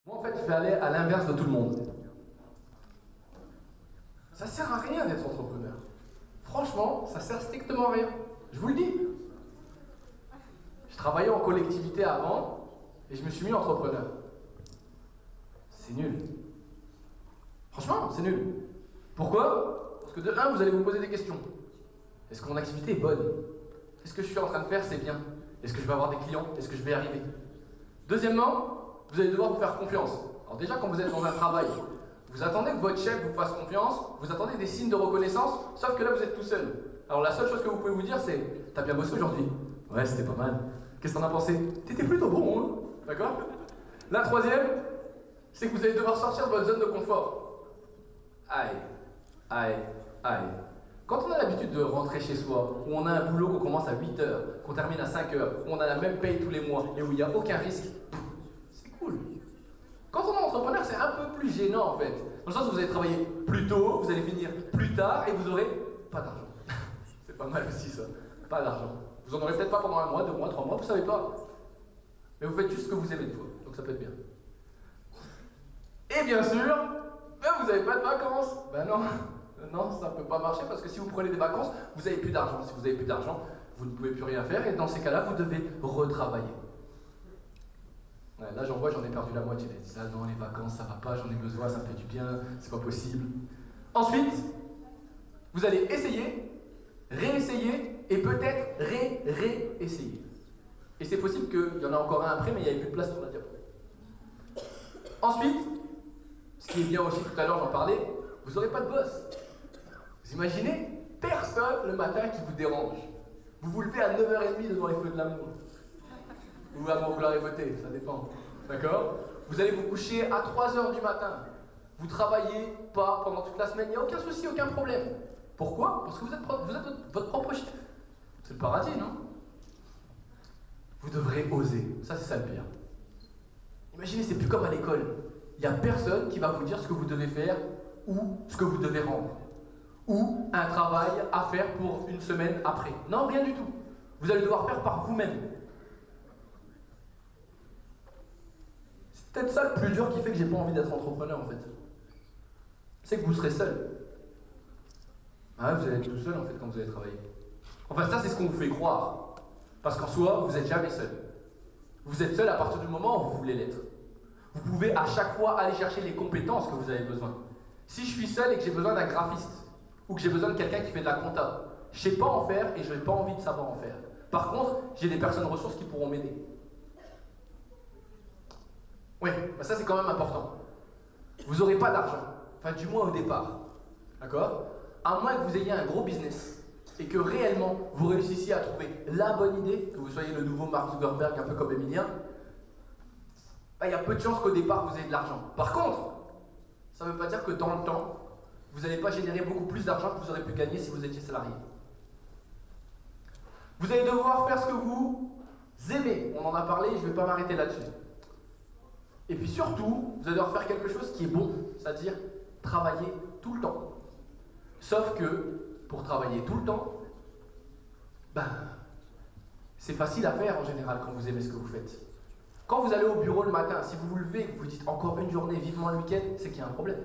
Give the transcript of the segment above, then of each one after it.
Moi, en fait, je vais aller à l'inverse de tout le monde. Ça sert à rien d'être entrepreneur. Franchement, ça sert strictement à rien. Je vous le dis. Je travaillais en collectivité avant et je me suis mis entrepreneur. C'est nul. Franchement, c'est nul. Pourquoi? Parce que de un, vous allez vous poser des questions. Est-ce que mon activité est bonne? Est-ce que je suis en train de faire, c'est bien? Est-ce que je vais avoir des clients? Est-ce que je vais y arriver? Deuxièmement, vous allez devoir vous faire confiance. Alors déjà, quand vous êtes dans un travail, vous attendez que votre chef vous fasse confiance, vous attendez des signes de reconnaissance, sauf que là, vous êtes tout seul. Alors la seule chose que vous pouvez vous dire, c'est « T'as bien bossé aujourd'hui ?»« Ouais, c'était pas mal. Qu'est-ce que t'en as pensé ?»« T'étais plutôt bon, hein ?» D'accord? La troisième, c'est que vous allez devoir sortir de votre zone de confort. Aïe, aïe, aïe. Quand on a l'habitude de rentrer chez soi, où on a un boulot qu'on commence à 8 heures, qu'on termine à 5 heures, où on a la même paye tous les mois et où il n'y a aucun risque, c'est cool. Quand on est entrepreneur, c'est un peu plus gênant en fait. Dans le sens où vous allez travailler plus tôt, vous allez finir plus tard et vous n'aurez pas d'argent. C'est pas mal aussi ça, pas d'argent. Vous en aurez peut-être pas pendant 1 mois, 2 mois, 3 mois, vous savez pas. Mais vous faites juste ce que vous aimez de fois, donc ça peut être bien. Et bien sûr, vous n'avez pas de vacances. Ben non. Non, ça ne peut pas marcher parce que si vous prenez des vacances, vous n'avez plus d'argent. Si vous n'avez plus d'argent, vous ne pouvez plus rien faire et dans ces cas-là, vous devez retravailler. Ouais, là, j'en ai perdu la moitié. Ils disent, ah non, les vacances, ça va pas, j'en ai besoin, ça me fait du bien, c'est pas possible. Ensuite, vous allez essayer, réessayer et peut-être réessayer. Et c'est possible qu'il y en a encore un après, mais il n'y avait plus de place sur la diapo. Ensuite, ce qui est bien aussi, tout à l'heure j'en parlais, vous n'aurez pas de boss. Vous imaginez? Personne le matin qui vous dérange. Vous vous levez à 9h30 devant les feux de l'amour. Ou avant vouloir les voter, ça dépend. D'accord? Vous allez vous coucher à 3h du matin. Vous travaillez pas pendant toute la semaine, il n'y a aucun souci, aucun problème. Pourquoi? Parce que vous êtes votre propre chef. C'est le paradis, non? Vous devrez oser. Ça, c'est ça le pire. Imaginez, c'est plus comme à l'école. Il n'y a personne qui va vous dire ce que vous devez faire ou ce que vous devez rendre. Ou un travail à faire pour une semaine après. Non, rien du tout. Vous allez devoir faire par vous-même. C'est peut-être ça le plus dur qui fait que j'ai pas envie d'être entrepreneur en fait. C'est que vous serez seul. Ah ouais, vous allez être tout seul en fait quand vous allez travailler. Enfin ça c'est ce qu'on vous fait croire. Parce qu'en soi, vous n'êtes jamais seul. Vous êtes seul à partir du moment où vous voulez l'être. Vous pouvez à chaque fois aller chercher les compétences que vous avez besoin. Si je suis seul et que j'ai besoin d'un graphiste, ou que j'ai besoin de quelqu'un qui fait de la compta, je ne sais pas en faire et je n'ai pas envie de savoir en faire. Par contre, j'ai des personnes ressources qui pourront m'aider. Oui, bah ça c'est quand même important. Vous n'aurez pas d'argent, enfin du moins au départ. D'accord? À moins que vous ayez un gros business et que réellement vous réussissiez à trouver la bonne idée, que vous soyez le nouveau Mark Zuckerberg un peu comme Emilien, bah, il y a peu de chances qu'au départ vous ayez de l'argent. Par contre, ça ne veut pas dire que dans le temps, vous n'allez pas générer beaucoup plus d'argent que vous aurez pu gagner si vous étiez salarié. Vous allez devoir faire ce que vous aimez. On en a parlé, je ne vais pas m'arrêter là-dessus. Et puis surtout, vous allez devoir faire quelque chose qui est bon, c'est-à-dire travailler tout le temps. Sauf que, pour travailler tout le temps, c'est facile à faire en général quand vous aimez ce que vous faites. Quand vous allez au bureau le matin, si vous vous levez et que vous dites encore une journée, vivement le week-end, c'est qu'il y a un problème.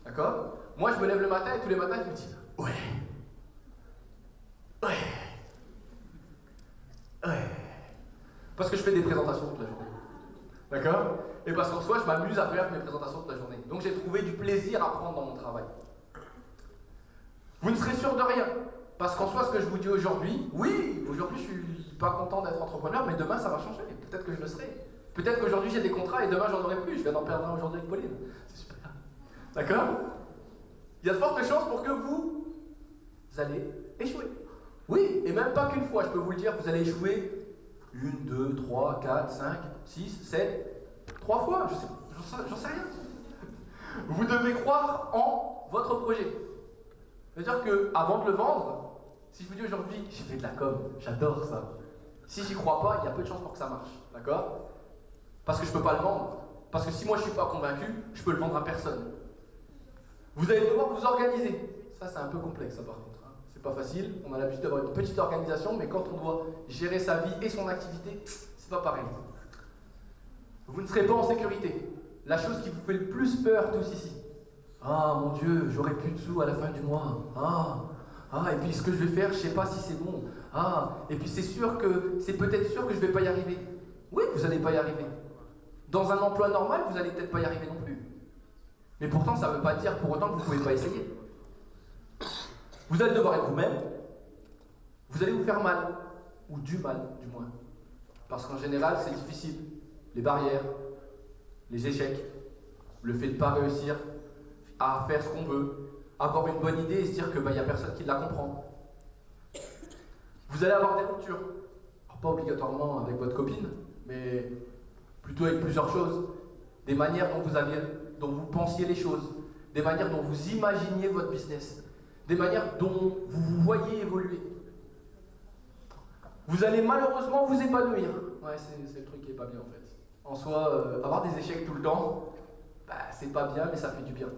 D'accord? Moi, je me lève le matin et tous les matins, je me dis « Ouais. Ouais. Ouais. » Parce que je fais des présentations toute la journée. D'accord? Et parce qu'en soi, je m'amuse à faire mes présentations toute la journée. Donc, j'ai trouvé du plaisir à prendre dans mon travail. Vous ne serez sûr de rien. Parce qu'en soi, ce que je vous dis aujourd'hui, oui, aujourd'hui, je suis pas content d'être entrepreneur, mais demain, ça va changer. Peut-être que je le serai. Peut-être qu'aujourd'hui, j'ai des contrats et demain, j'en aurai plus. Je viens d'en perdre un aujourd'hui avec Pauline. C'est super. D'accord? Il y a de fortes chances pour que vous allez échouer. Oui, et même pas qu'une fois, je peux vous le dire, vous allez échouer 1, 2, 3, 4, 5, 6, 7, 3 fois, j'en sais rien. Vous devez croire en votre projet. C'est-à-dire qu'avant de le vendre, si je vous dis aujourd'hui, j'ai fait de la com, j'adore ça. Si j'y crois pas, il y a peu de chances pour que ça marche. D'accord? Parce que je peux pas le vendre. Parce que si moi je suis pas convaincu, je peux le vendre à personne. Vous allez devoir vous organiser. Ça, c'est un peu complexe, ça, par contre. Hein. C'est pas facile. On a l'habitude d'avoir une petite organisation, mais quand on doit gérer sa vie et son activité, c'est pas pareil. Vous ne serez pas en sécurité. La chose qui vous fait le plus peur tous ici. Ah mon Dieu, j'aurai plus de sous à la fin du mois. Et puis ce que je vais faire, je ne sais pas si c'est bon. Et puis c'est peut-être sûr que je ne vais pas y arriver. Oui, vous n'allez pas y arriver. Dans un emploi normal, vous n'allez peut-être pas y arriver non plus. Mais pourtant, ça ne veut pas dire pour autant que vous ne pouvez pas essayer. Vous allez devoir être vous-même. Vous allez vous faire mal. Ou du mal, du moins. Parce qu'en général, c'est difficile. Les barrières, les échecs, le fait de ne pas réussir à faire ce qu'on veut, avoir une bonne idée et se dire qu'il n'y a personne qui la comprend. Vous allez avoir des ruptures. Alors, pas obligatoirement avec votre copine, mais plutôt avec plusieurs choses. Des manières dont vous pensiez les choses, des manières dont vous imaginiez votre business, des manières dont vous vous voyez évoluer. Vous allez malheureusement vous épanouir. Ouais, c'est le truc qui est pas bien en fait. En soi, avoir des échecs tout le temps, c'est pas bien, mais ça fait du bien.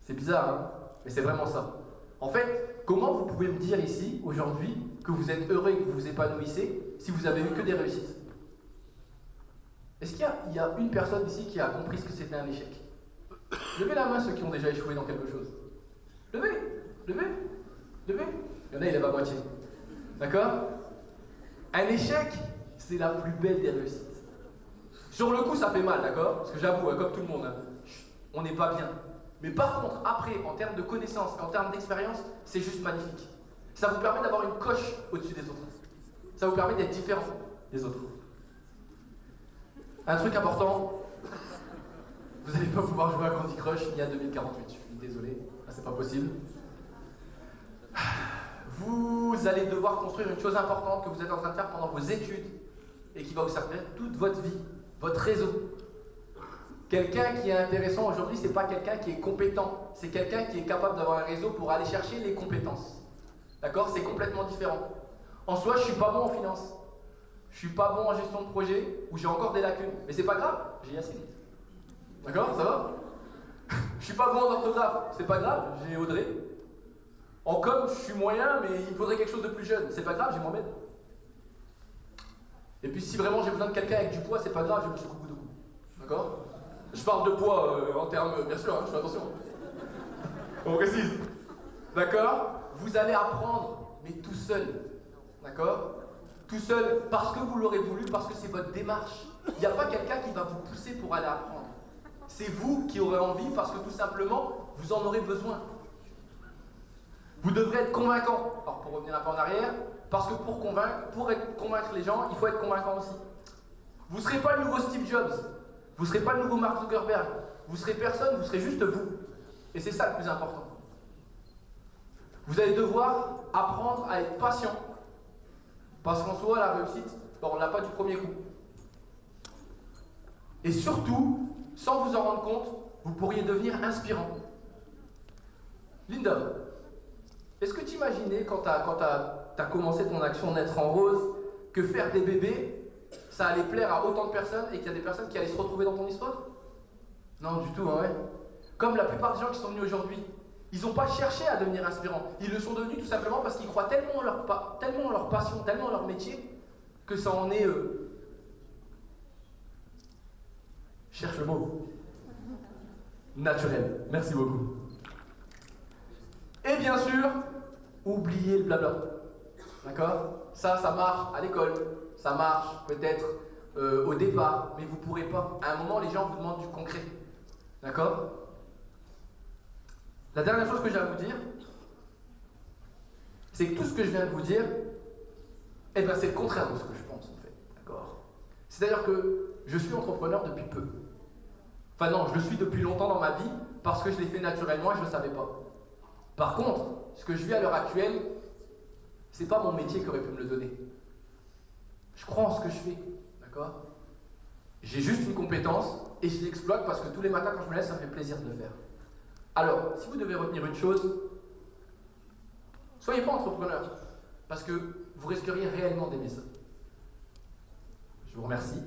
C'est bizarre, hein, mais c'est vraiment ça. En fait, comment vous pouvez me dire ici, aujourd'hui, que vous êtes heureux et que vous vous épanouissez si vous avez eu que des réussites? Est-ce qu'il y a une personne ici qui a compris ce que c'était un échec? Levez la main ceux qui ont déjà échoué dans quelque chose. Levez. Il y en a, il lève à moitié. D'accord? Un échec, c'est la plus belle des réussites. Sur le coup, ça fait mal, d'accord? Parce que j'avoue, comme tout le monde, on n'est pas bien. Mais par contre, après, en termes de connaissances, en termes d'expérience, c'est juste magnifique. Ça vous permet d'avoir une coche au-dessus des autres. Ça vous permet d'être différent des autres. Un truc important, vous n'allez pas pouvoir jouer à Candy Crush ni à 2048. Je suis désolé, c'est pas possible. Vous allez devoir construire une chose importante que vous êtes en train de faire pendant vos études et qui va vous servir toute votre vie, votre réseau. Quelqu'un qui est intéressant aujourd'hui, c'est pas quelqu'un qui est compétent, c'est quelqu'un qui est capable d'avoir un réseau pour aller chercher les compétences. D'accord? C'est complètement différent. En soi, je suis pas bon en finance. Je suis pas bon en gestion de projet, ou j'ai encore des lacunes. Mais c'est pas grave, j'ai assez vite. D'accord? Ça va? Je suis pas bon en orthographe, c'est pas grave, j'ai Audrey. En com, je suis moyen, mais il me faudrait quelque chose de plus jeune. C'est pas grave, j'ai Mohamed. Et puis si vraiment j'ai besoin de quelqu'un avec du poids, c'est pas grave, j'ai Monsieur Coucou de Coucou. D'accord? Je parle de poids en termes, bien sûr, je fais attention. On précise. D'accord? Vous allez apprendre, mais tout seul. D'accord? Tout seul, parce que vous l'aurez voulu, parce que c'est votre démarche. Il n'y a pas quelqu'un qui va vous pousser pour aller apprendre. C'est vous qui aurez envie, parce que tout simplement, vous en aurez besoin. Vous devrez être convaincant. Alors pour revenir un peu en arrière, parce que pour convaincre les gens, il faut être convaincant aussi. Vous ne serez pas le nouveau Steve Jobs. Vous ne serez pas le nouveau Mark Zuckerberg. Vous serez personne, vous serez juste vous. Et c'est ça le plus important. Vous allez devoir apprendre à être patient. Parce qu'en soi, la réussite, on ne l'a pas du premier coup. Et surtout, sans vous en rendre compte, vous pourriez devenir inspirant. Linda, est-ce que tu imaginais quand tu as commencé ton action Naître en Rose, que faire des bébés, ça allait plaire à autant de personnes et qu'il y a des personnes qui allaient se retrouver dans ton histoire? Non, du tout, hein, ouais. Comme la plupart des gens qui sont venus aujourd'hui, ils n'ont pas cherché à devenir inspirants. Ils le sont devenus tout simplement parce qu'ils croient tellement en leur passion, tellement en leur métier, que ça en est... Cherche le mot. Naturel. Merci beaucoup. Et bien sûr, oubliez le blabla. D'accord? Ça marche à l'école. Ça marche peut-être au départ, mais vous ne pourrez pas. À un moment, les gens vous demandent du concret. D'accord? La dernière chose que j'ai à vous dire, c'est que tout ce que je viens de vous dire, c'est le contraire de ce que je pense en fait. D'accord? C'est-à-dire que je suis entrepreneur depuis peu. Enfin non, je le suis depuis longtemps dans ma vie parce que je l'ai fait naturellement et je ne le savais pas. Par contre, ce que je vis à l'heure actuelle, c'est pas mon métier qui aurait pu me le donner. Je crois en ce que je fais. D'accord? J'ai juste une compétence et je l'exploite parce que tous les matins quand je me lève, ça me fait plaisir de le faire. Alors, si vous devez retenir une chose, soyez pas entrepreneur, parce que vous risqueriez réellement d'aimer ça. Je vous remercie.